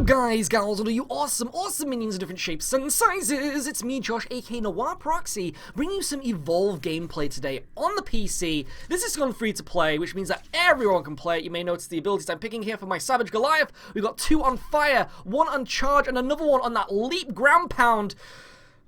up, guys, gals, all of you awesome minions of different shapes and sizes? It's me, Josh, aka Noir Proxy, bringing you some Evolve gameplay today on the PC. This is on free to play, which means that everyone can play it. You may notice the abilities I'm picking here for my Savage Goliath. We've got 2 on fire, 1 on charge, and another one on that leap ground pound.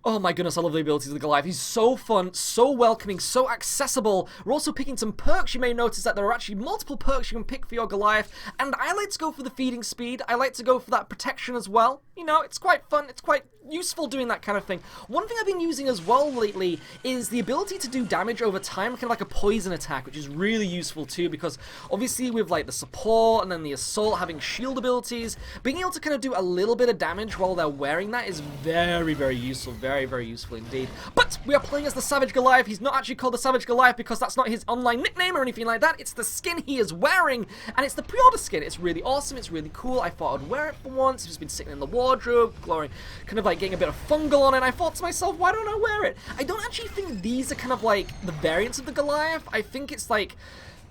Oh my goodness, I love the abilities of the Goliath. He's so fun, so welcoming, so accessible. We're also picking some perks. You may notice that there are actually multiple perks you can pick for your Goliath. And I like to go for the feeding speed. I like to go for that protection as well. You know, it's quite fun. It's quite useful doing that kind of thing. One thing I've been using as well lately is the ability to do damage over time, kind of like a poison attack, which is really useful too, because obviously with like the support and then the assault having shield abilities, being able to kind of do a little bit of damage while they're wearing that is very, very useful. Very useful indeed. But we are playing as the Savage Goliath. He's not actually called the Savage Goliath because that's not his online nickname or anything like that. It's the skin he is wearing, and it's the pre-order skin. It's really awesome. It's really cool. I thought I'd wear it for once. It's just been sitting in the wardrobe, glowing, kind of like getting a bit of fungal on it. And I thought to myself, why don't I wear it? I don't actually think these are kind of like the variants of the Goliath. I think it's like,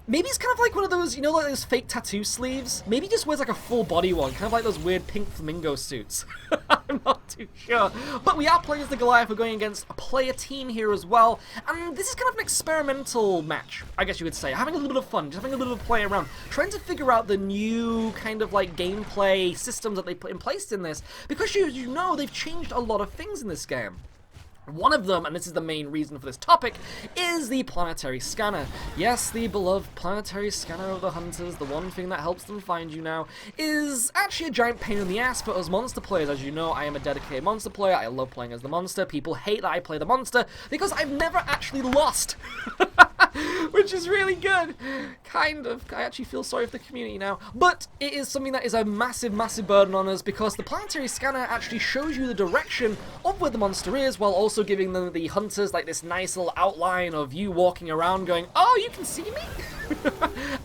maybe it's kind of like one of those, you know, like those fake tattoo sleeves? Maybe he just wears like a full body one, kind of like those weird pink flamingo suits. I'm not too sure. But we are playing as the Goliath. We're going against a player team here as well. And this is kind of an experimental match, I guess you could say. Having a little bit of fun, just having a little bit of play around. Trying to figure out the new kind of like gameplay systems that they put in place in this. Because you know, they've changed a lot of things in this game. One of them, and this is the main reason for this topic, is the planetary scanner. Yes, the beloved planetary scanner of the hunters, the one thing that helps them find you now, is actually a giant pain in the ass for us monster players. As you know, I am a dedicated monster player. I love playing as the monster. People hate that I play the monster because I've never actually lost. Which is really good. Kind of. I actually feel sorry for the community now. But it is something that is a massive burden on us because the planetary scanner actually shows you the direction of where the monster is while also giving them, the hunters, like this nice little outline of you walking around going, oh, you can see me?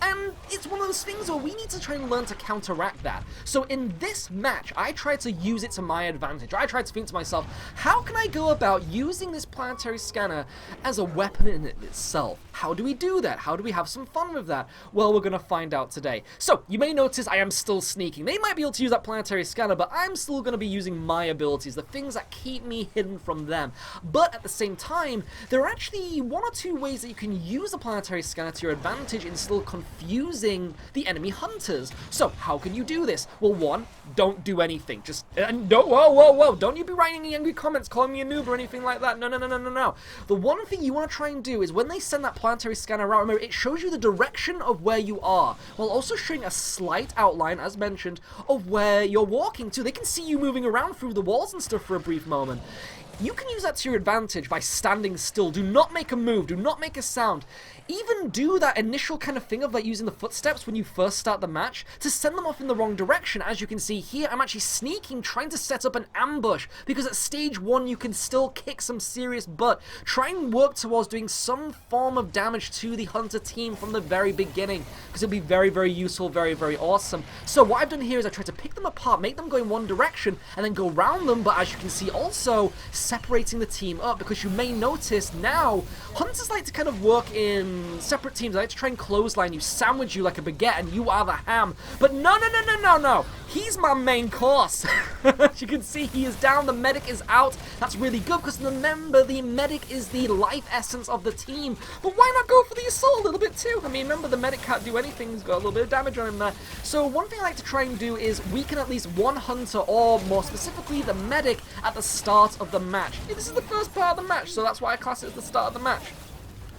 And it's one of those things where we need to try and learn to counteract that. So in this match, I tried to use it to my advantage. I tried to think to myself, how can I go about using this planetary scanner as a weapon in itself? How do we do that? How do we have some fun with that? Well, we're going to find out today. So, you may notice I am still sneaking. They might be able to use that planetary scanner, but I'm still going to be using my abilities, the things that keep me hidden from them. But at the same time, there are actually 1 or 2 ways that you can use the planetary scanner to your advantage in still confusing the enemy hunters. So, how can you do this? Well, 1, don't do anything. Just, whoa. Don't you be writing any angry comments calling me a noob or anything like that. No. The one thing you want to try and do is when they send that planetary scanner out, remember, it shows you the direction of where you are, while also showing a slight outline, as mentioned, of where you're walking to. They can see you moving around through the walls and stuff for a brief moment. You can use that to your advantage by standing still. Do not make a move. Do not make a sound. Even do that initial kind of thing of like using the footsteps when you first start the match to send them off in the wrong direction. As you can see here, I'm actually sneaking, trying to set up an ambush, because at stage 1 you can still kick some serious butt. Try and work towards doing some form of damage to the hunter team from the very beginning, because it'll be very useful, very awesome. So what I've done here is I tried to pick them apart, make them go in one direction, and then go around them, but as you can see also separating the team up, because you may notice now hunters like to kind of work in separate teams. I like to try and clothesline you, sandwich you like a baguette, and you are the ham. But no. He's my main course. As you can see, he is down. The medic is out. That's really good because remember, the medic is the life essence of the team. But why not go for the assault a little bit too? I mean, remember, the medic can't do anything. He's got a little bit of damage on him there. So one thing I like to try and do is weaken at least one hunter, or more specifically the medic, at the start of the match. This is the first part of the match, so that's why I class it as the start of the match,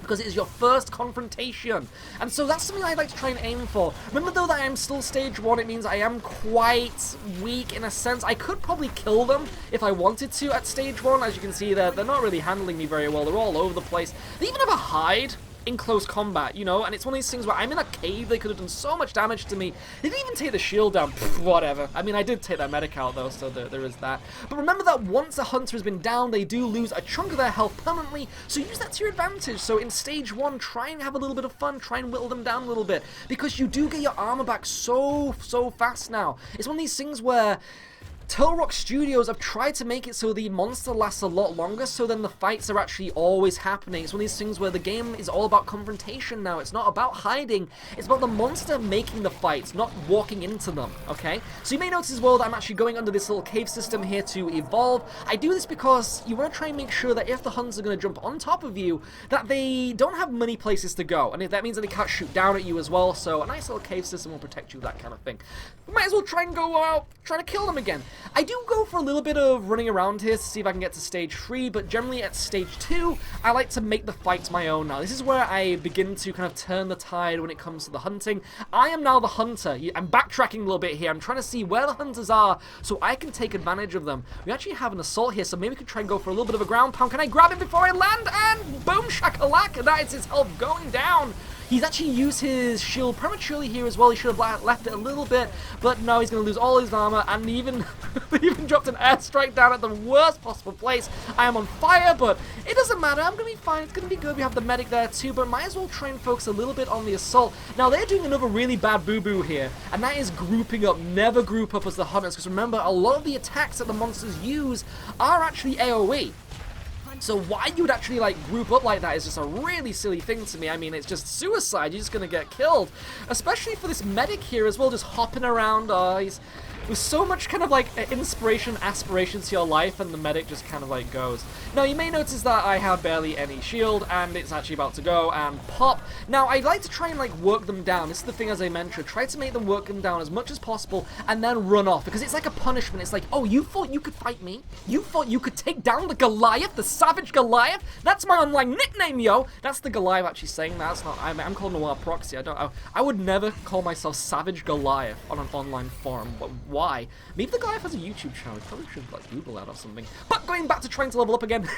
because it is your first confrontation. And so that's something I like to try and aim for. Remember though that I am still stage 1, it means I am quite weak in a sense. I could probably kill them if I wanted to at stage 1. As you can see, they're not really handling me very well. They're all over the place. They even have a hide in close combat, you know, and it's one of these things where I'm in a cave. They could have done so much damage to me. They didn't even take the shield down. Pfft, whatever. I mean, I did take that medic out though, so there is that. But remember that once a hunter has been down, they do lose a chunk of their health permanently, so use that to your advantage. So in stage 1, try and have a little bit of fun, try and whittle them down a little bit, because you do get your armor back so fast now. It's one of these things where Turtle Rock Studios have tried to make it so the monster lasts a lot longer, so then the fights are actually always happening. It's one of these things where the game is all about confrontation now. It's not about hiding, it's about the monster making the fights, not walking into them, okay? So you may notice as well that I'm actually going under this little cave system here to evolve. I do this because you want to try and make sure that if the hunters are going to jump on top of you, that they don't have many places to go, and if that means that they can't shoot down at you as well, so a nice little cave system will protect you, that kind of thing. We might as well try and go out, try to kill them again. I do go for a little bit of running around here to see if I can get to stage 3, but generally at stage 2, I like to make the fights my own now. This is where I begin to kind of turn the tide when it comes to the hunting. I am now the hunter. I'm backtracking a little bit here. I'm trying to see where the hunters are so I can take advantage of them. We actually have an assault here, so maybe we could try and go for a little bit of a ground pound. Can I grab him before I land? And boom, shakalaka, that is his health going down. He's actually used his shield prematurely here as well. He should have left it a little bit, but no, he's going to lose all his armor, and even dropped an airstrike down at the worst possible place. I am on fire, but it doesn't matter. I'm going to be fine. It's going to be good. We have the medic there too, but might as well try and focus a little bit on the assault. Now, they're doing another really bad boo-boo here, and that is grouping up. Never group up as the hunters, because remember, a lot of the attacks that the monsters use are actually AoE. So why you would actually like group up like that is just a really silly thing to me. I mean, it's just suicide. You're just gonna get killed, especially for this medic here as well, just hopping around. He's with so much kind of like inspiration, aspiration to your life, and the medic just kind of like goes. Now you may notice that I have barely any shield, and it's actually about to go and pop. Now I like to try and like work them down. This is the thing, as I mentioned, try to make them work them down as much as possible, and then run off, because it's like a punishment. It's like, oh, you thought you could fight me? You thought you could take down the Goliath, the savage Goliath? That's my online nickname, yo. That's the Goliath actually saying that. That's not. I'm called Noir Proxy. I would never call myself Savage Goliath on an online forum. But why? Maybe the Goliath has a YouTube channel. I probably should like Google that or something. But going back to trying to level up again.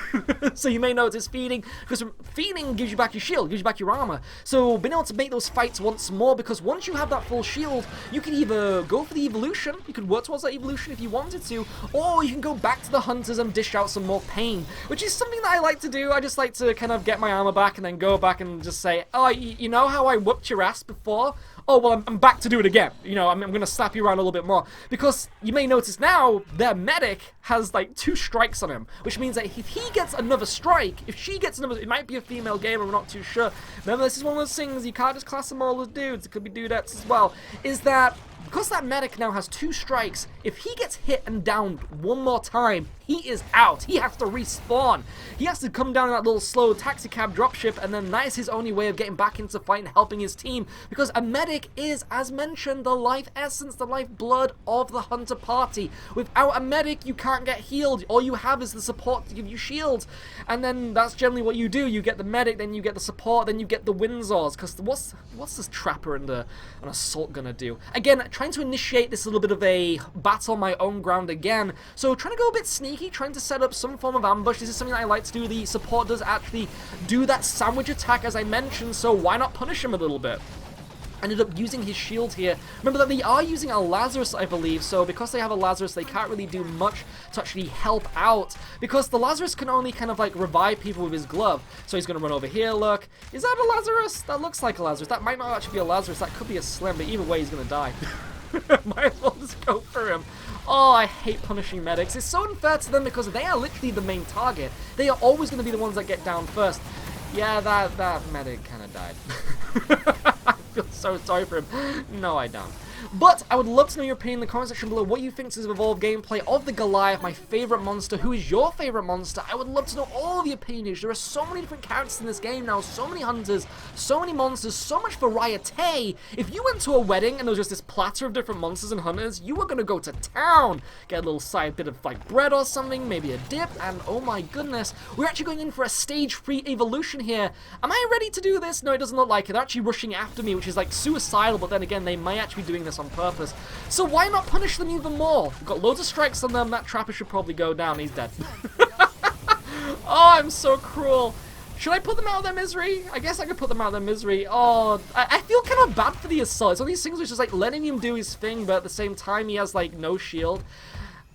So you may notice feeding, because feeding gives you back your shield, gives you back your armor. So being able to make those fights once more, because once you have that full shield, you can either go for the evolution, you can work towards that evolution if you wanted to, or you can go back to the hunters and dish out some more pain, which is something that I like to do. I just like to kind of get my armor back and then go back and just say, oh, you know how I whooped your ass before? Oh, well, I'm back to do it again. You know, I'm going to slap you around a little bit more. Because you may notice now, their medic has, like, 2 strikes on him. Which means that if he gets another strike, if she gets another... It might be a female gamer, I'm not too sure. Remember, this is one of those things, you can't just class them all as dudes. It could be dudettes as well. Is that... Because that medic now has 2 strikes, if he gets hit and downed one more time, he is out. He has to respawn. He has to come down in that little slow taxi cab dropship, and then that is his only way of getting back into fight and helping his team. Because a medic is, as mentioned, the life essence, the lifeblood of the hunter party. Without a medic, you can't get healed. All you have is the support to give you shields. And then that's generally what you do. You get the medic, then you get the support, then you get the Windsors. Because what's this trapper and an assault gonna do? Again, trying to initiate this little bit of a battle on my own ground again. So trying to go a bit sneaky, trying to set up some form of ambush. This is something that I like to do. The support does actually do that sandwich attack, as I mentioned, so why not punish him a little bit? Ended up using his shield here. Remember that they are using a Lazarus, I believe, so because they have a Lazarus, they can't really do much to actually help out, because the Lazarus can only kind of like revive people with his glove. So he's going to run over here, look. Is that a Lazarus? That looks like a Lazarus. That might not actually be a Lazarus. That could be a Slim, but either way, he's going to die. Might as well just go for him. Oh, I hate punishing medics. It's so unfair to them because they are literally the main target. They are always going to be the ones that get down first. Yeah, that medic kind of died. I feel so sorry for him. No, I don't. But I would love to know your opinion in the comment section below, what you think is evolved gameplay of the Goliath, my favorite monster. Who is your favorite monster? I would love to know all the opinions. There are so many different characters in this game now, so many hunters, so many monsters, so much variety. If you went to a wedding and there was just this platter of different monsters and hunters, you were going to go to town. Get a little side bit of like bread or something, maybe a dip, and oh my goodness, we're actually going in for a stage 3 evolution here. Am I ready to do this? No, it doesn't look like it. They're actually rushing after me, which is like suicidal, but then again, they might actually be doing this on purpose. So why not punish them even more? We've got loads of strikes on them. That trapper should probably go down. He's dead. Oh, I'm so cruel. Should I put them out of their misery? I guess I could put them out of their misery. Oh, I feel kind of bad for the assault. It's one of these things which is like letting him do his thing, but at the same time he has like no shield.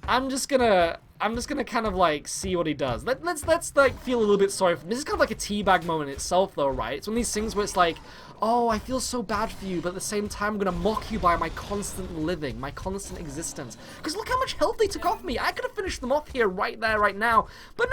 I'm just gonna kind of like see what he does. Let's like feel a little bit sorry for him. This is kind of like a teabag moment itself though, right? It's one of these things where it's like, oh, I feel so bad for you, but at the same time, I'm gonna mock you by my constant living, my constant existence. Because look how much health they took off me. I could have finished them off here, right there, right now. But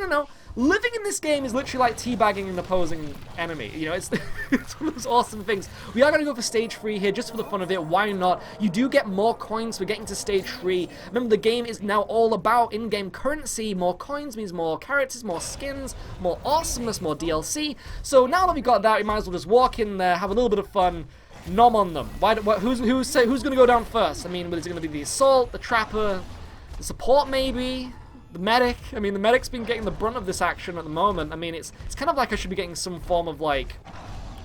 no. Living in this game is literally like teabagging an opposing enemy. You know, it's, it's one of those awesome things. We are gonna go for stage 3 here, just for the fun of it. Why not? You do get more coins for getting to stage 3. Remember, the game is now all about in-game currency. More coins means more characters, more skins, more awesomeness, more DLC. So now that we got that, we might as well just walk in there, have a little bit of fun, nom on them. Who's gonna go down first? I mean, is it gonna be the assault, the trapper, the support maybe? The medic? I mean, the medic's been getting the brunt of this action at the moment. I mean, it's kind of like I should be getting some form of, like,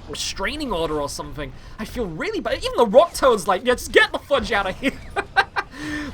restraining order or something. I feel really bad. Even the Rock Toad's like, yeah, just get the fudge out of here.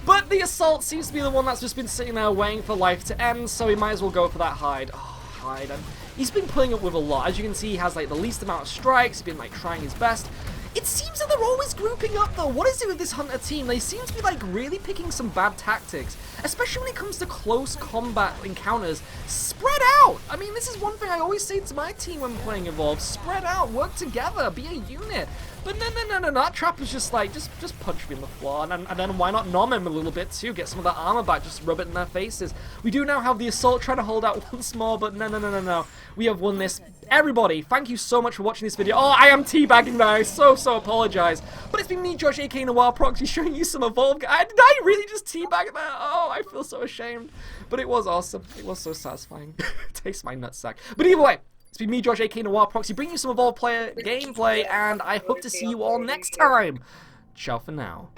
But the assault seems to be the one that's just been sitting there waiting for life to end, so we might as well go for that hide. Oh, hide. And he's been putting up with a lot. As you can see, he has, like, the least amount of strikes. He's been, like, trying his best. It seems that they're always grouping up, though. What is it with this Hunter team? They seem to be, like, really picking some bad tactics, especially when it comes to close combat encounters. Spread out! I mean, this is one thing I always say to my team when playing Evolve. Spread out, work together, be a unit. But no, that Trapper's just like, just punch me in the floor, and then why not nom him a little bit too, get some of that armor back, just rub it in their faces. We do now have the Assault trying to hold out once more, but no. We have won this. Everybody, thank you so much for watching this video. Oh, I am teabagging now, I so apologize. But it's been me, Josh, aka thaaaaaang, showing you some Evolve. Did I really just teabag there? Oh, I feel so ashamed. But it was awesome. It was so satisfying. Taste my nutsack. But either way, it's been me, Josh, aka thaaaaaang, bringing you some Evolve player gameplay, and I hope to see you all next time. Ciao for now.